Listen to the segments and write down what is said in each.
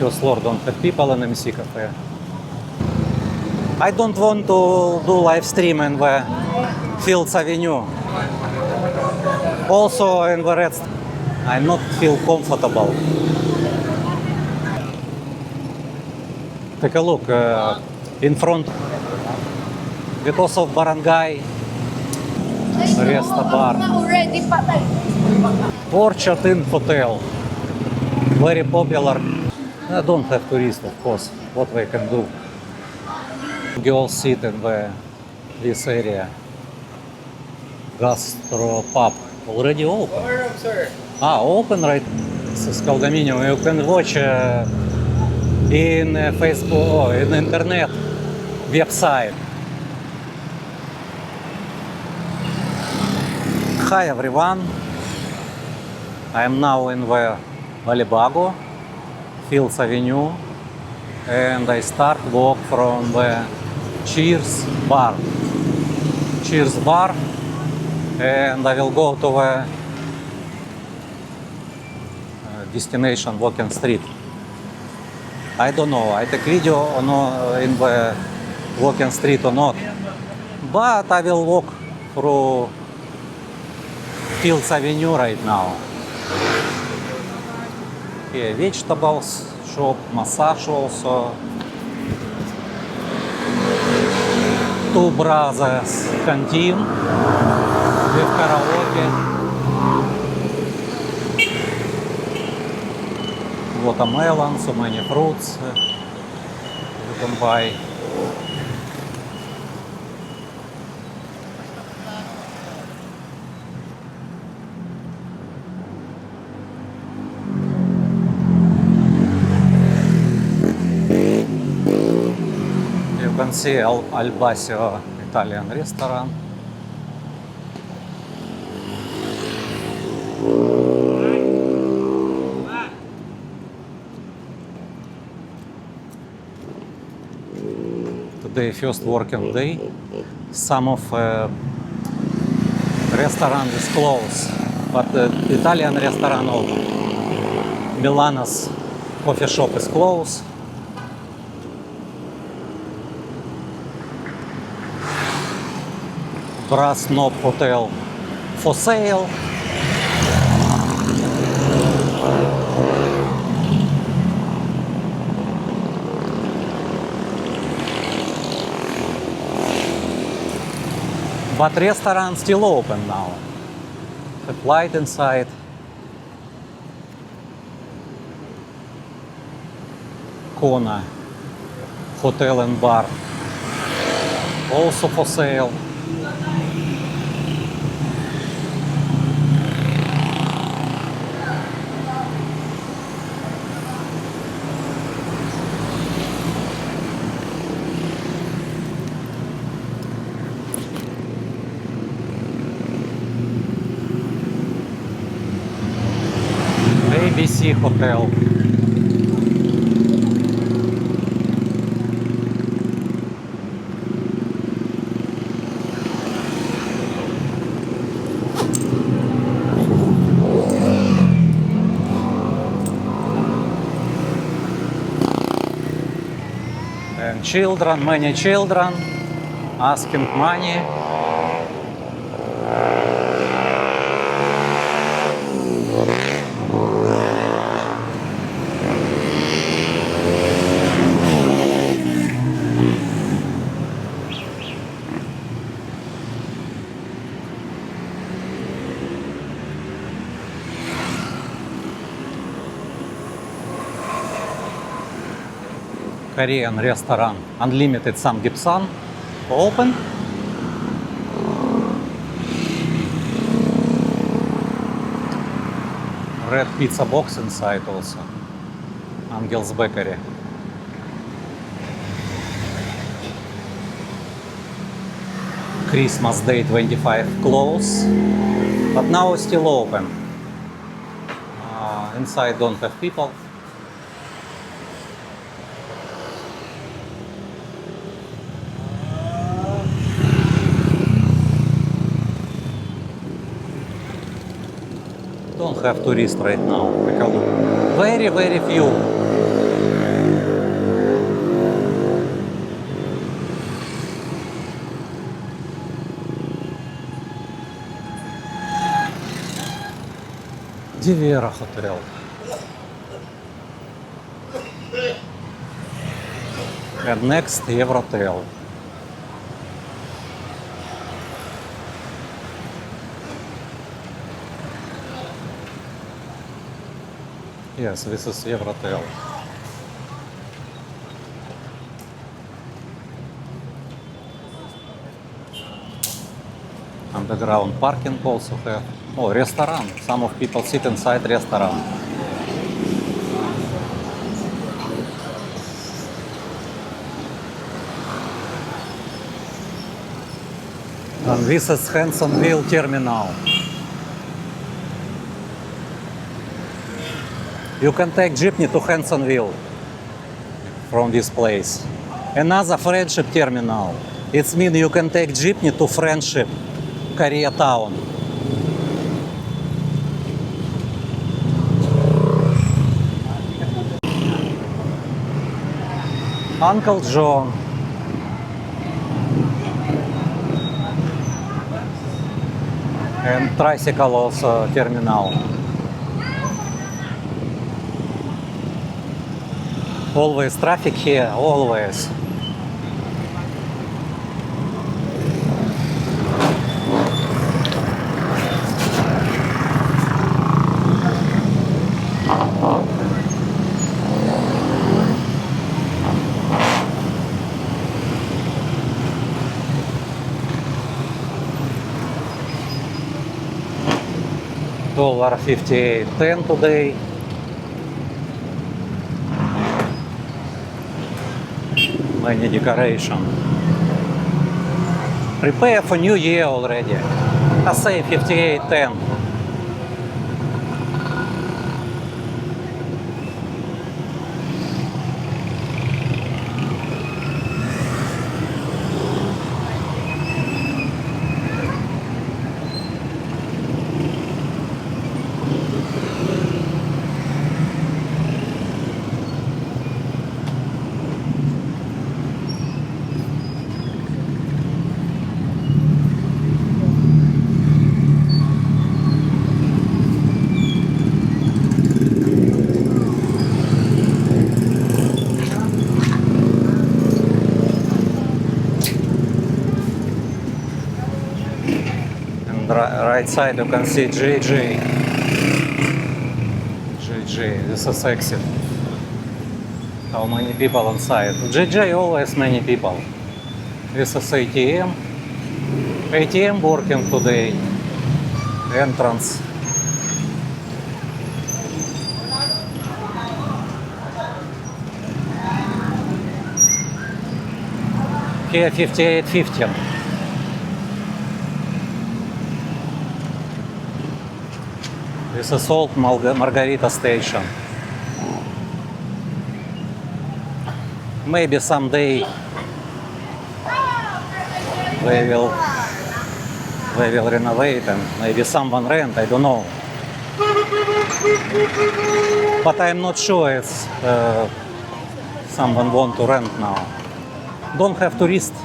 First floor don't have people in MC Cafe. I don't want to do live stream in the Fields Avenue. Also in the Red. I not feel comfortable. Take a look in front. Because of Barangay Resta Bar. Orchard Inn Hotel. Very popular. I don't have tourists, of course. What they can do? Girls sit in this area. Gastro pub already open. Open right. This is condominium. You can watch in Facebook, in internet website. Hi everyone. I am now in the Alibago, Fields Avenue, and I start walk from the Cheers bar. Cheers bar, and I will go to the destination Walking Street. I don't know, I take video or not in the Walking Street or not, but I will walk through Fields Avenue right now. Here, vegetables shop, massage also. Two Brothers canteen with karaoke. Watermelon, so many fruits you can buy. You can see Albasio Italian restaurant. Today first working day. Some of restaurant is closed, but Italian restaurant open. Milano's coffee shop is closed. Brass Knob Hotel for sale. But restaurant still open now. Have light inside. Kona Hotel and Bar also for sale. ABC Hotel. And children, many children asking money. Korean restaurant Unlimited Samgyeopsal open. Red pizza box inside also. Angel's Bakery. Christmas Day 25 close, but now still open. Inside don't have people. Don't have tourists right now. Very, very few. Riviera Hotel. And next Eurotel. Yes, this is Eurotel. Underground parking also have. Oh, restaurant. Some of people sit inside restaurant. And this is Hansonville Terminal. You can take jeepney to Hansonville from this place. Another Friendship Terminal. It means you can take jeepney to Friendship, Koreatown. Uncle John. And tricycle also terminal. Always traffic here, always. $58.10 today. Many decoration. Prepare for New Year already. I say 58.10. Right side you can see JJ. JJ, this is exit. How many people inside? JJ always many people. This is ATM. ATM working today. Entrance. Here 58.15. This is old Margarita station. Maybe someday they will renovate and maybe someone rent, I don't know. But I'm not sure if someone want to rent now. Don't have tourists.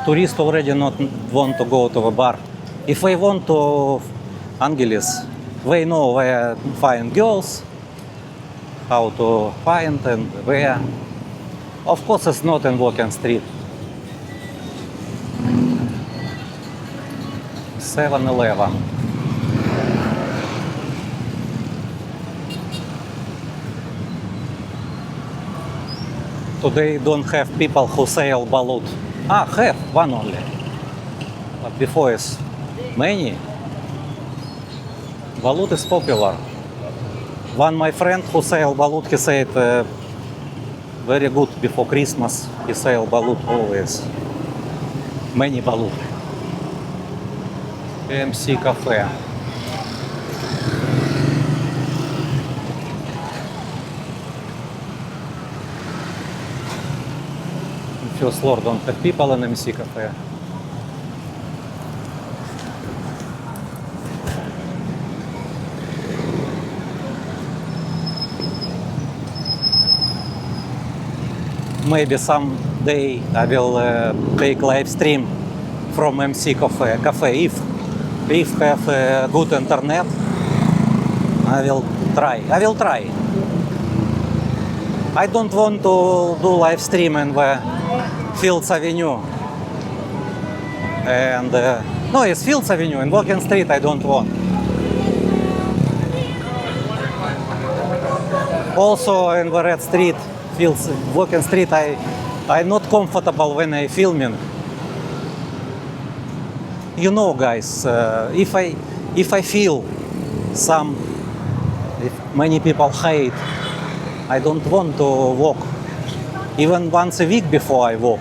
Tourists already not want to go to the bar. If they want to Angeles, they know where to find girls, how to find and where. Of course, it's not in walking street. 7-Eleven. Today don't have people who sell balut. Have one only. But before is many. Balut is popular. One my friend who sell balut, he said very good before Christmas. He sell balut always. Many balut. MC Cafe. First floor don't have people in MC Cafe. Maybe someday I will take live stream from MC Cafe if if have good internet, I will try. I don't want to do live stream in the Fields Avenue. And no, it's Fields Avenue. In Walking Street I don't want. Also in the Red Street, Fields, Walking Street, I'm not comfortable when I filming. You know, guys, if I feel if many people hate, I don't want to walk. Even once a week before I walk,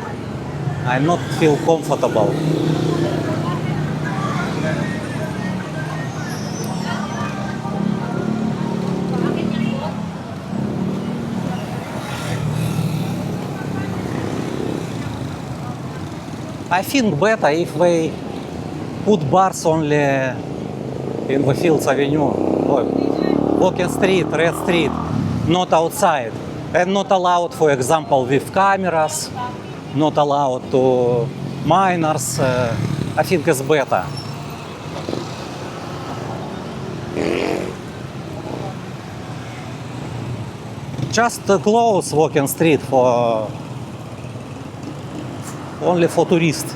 I not feel comfortable. I think better if they put bars only in the Fields Avenue, Walking Street, Red Street, not outside, and not allowed, for example, with cameras, not allowed to minors. I think it's better. Just close Walking Street for only for tourists.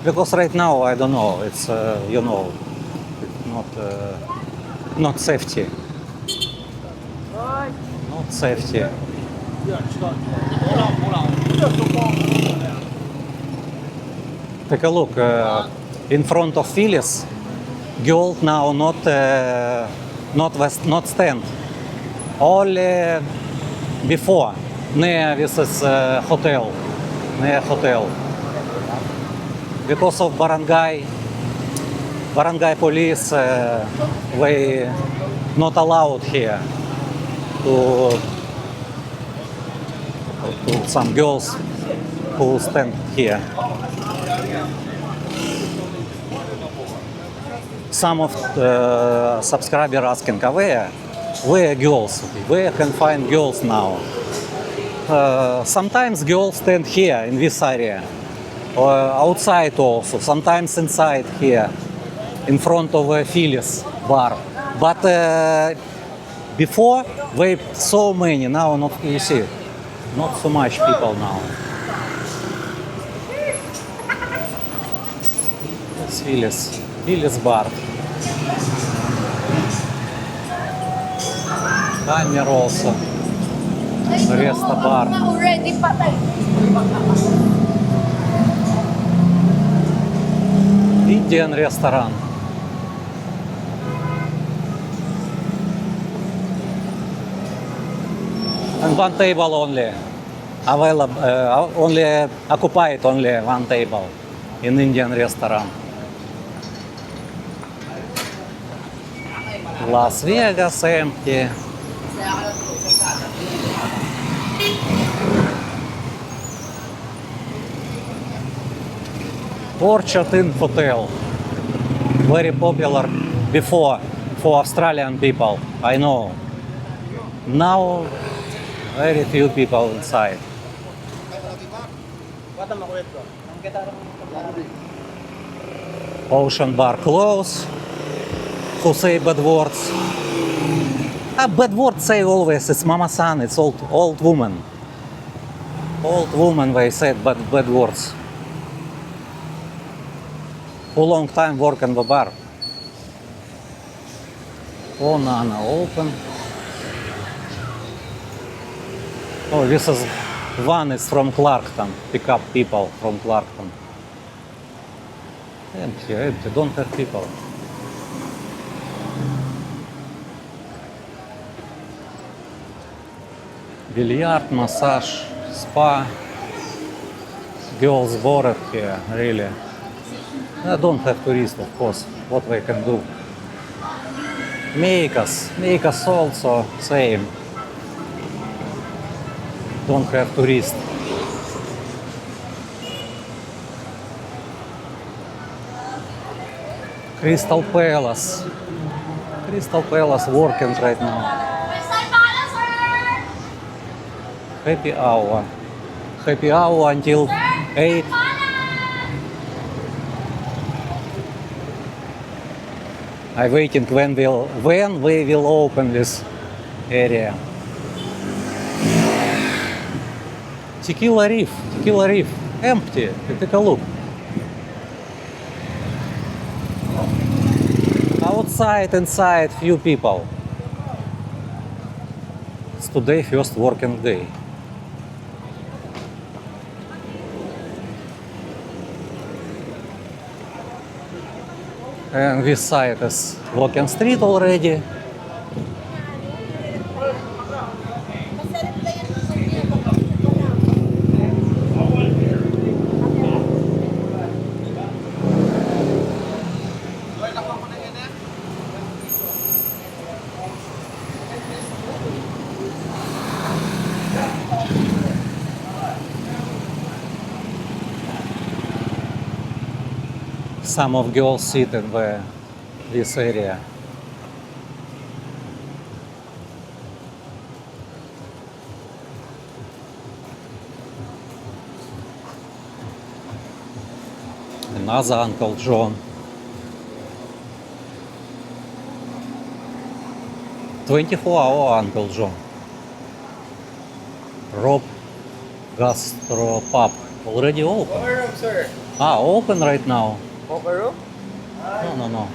Because right now, I don't know, it's, you know, not safety. Not safety. Take a look, in front of Phyllis, girls now not stand. Only before, near this hotel, Because of barangay police, they not allowed here to some girls who stand here. Some of the subscribers asking, where girls? Where can find girls now? Sometimes girls stand here in this area. Outside also, sometimes inside here, in front of a Phyllis bar. But before, they so many, now not, you see, not so much people now. It's Phyllis bar. Hammer also, Resta bar. Indian restaurant. And one table only available, only occupied only one table in Indian restaurant. Las Vegas empty. Orchard Inn Hotel, very popular before for Australian people, I know. Now, very few people inside. Ocean Bar close. Who say bad words? Bad words say always, it's Mama San, it's old woman. Old woman, they said bad words. For a long time work in the bar. Oh, Nana, open. Oh, this is one is from Clarkton. Pick up people from Clarkton. Empty, don't have people. Billiard, massage, spa. Girls bored here, really. I don't have tourists, of course. What they can do? Makers also same. Don't have tourists. Crystal Palace working right now. Happy hour until 8. I'm waiting when we will open this area. Tequila Reef, empty. Take a look. Outside, inside, few people. It's today first working day. And this side is walking street already. Some of girls sit in this area. Another Uncle John. 24-hour Uncle John. Rob Gastro Pub. Already open. What room, sir? Open right now. Open room? No.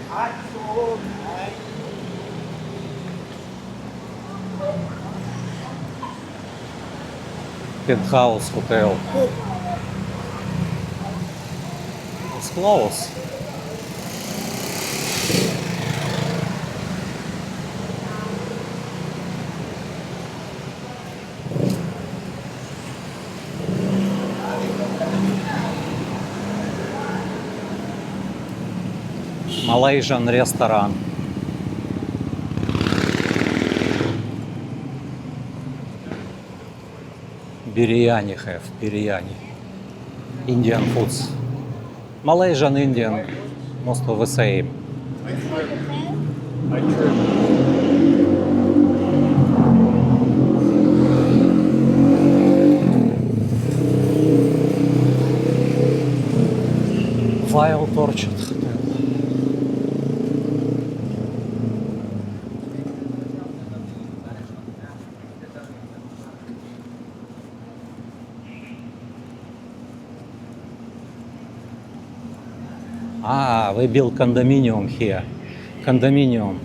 Penthouse Hotel. It's closed. Malaysian restaurant. Biryani have, biryani. Indian foods. Malaysian, Indian, most of the same. Wild Orchard Hotel. We built condominium here. Condominium.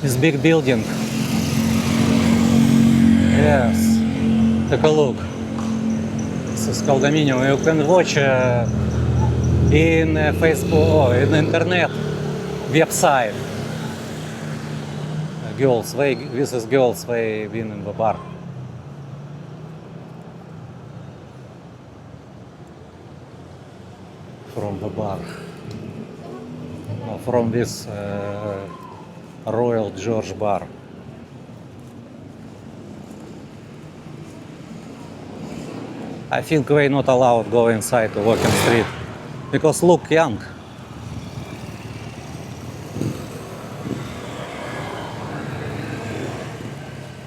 This big building. Yes. Take a look. This is condominium. You can watch in Facebook, in internet website. Girls, this is girls, they been in the bar. From the bar, from this Royal George bar. I think we're not allowed to go inside to walking street because look young.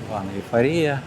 One Euphoria.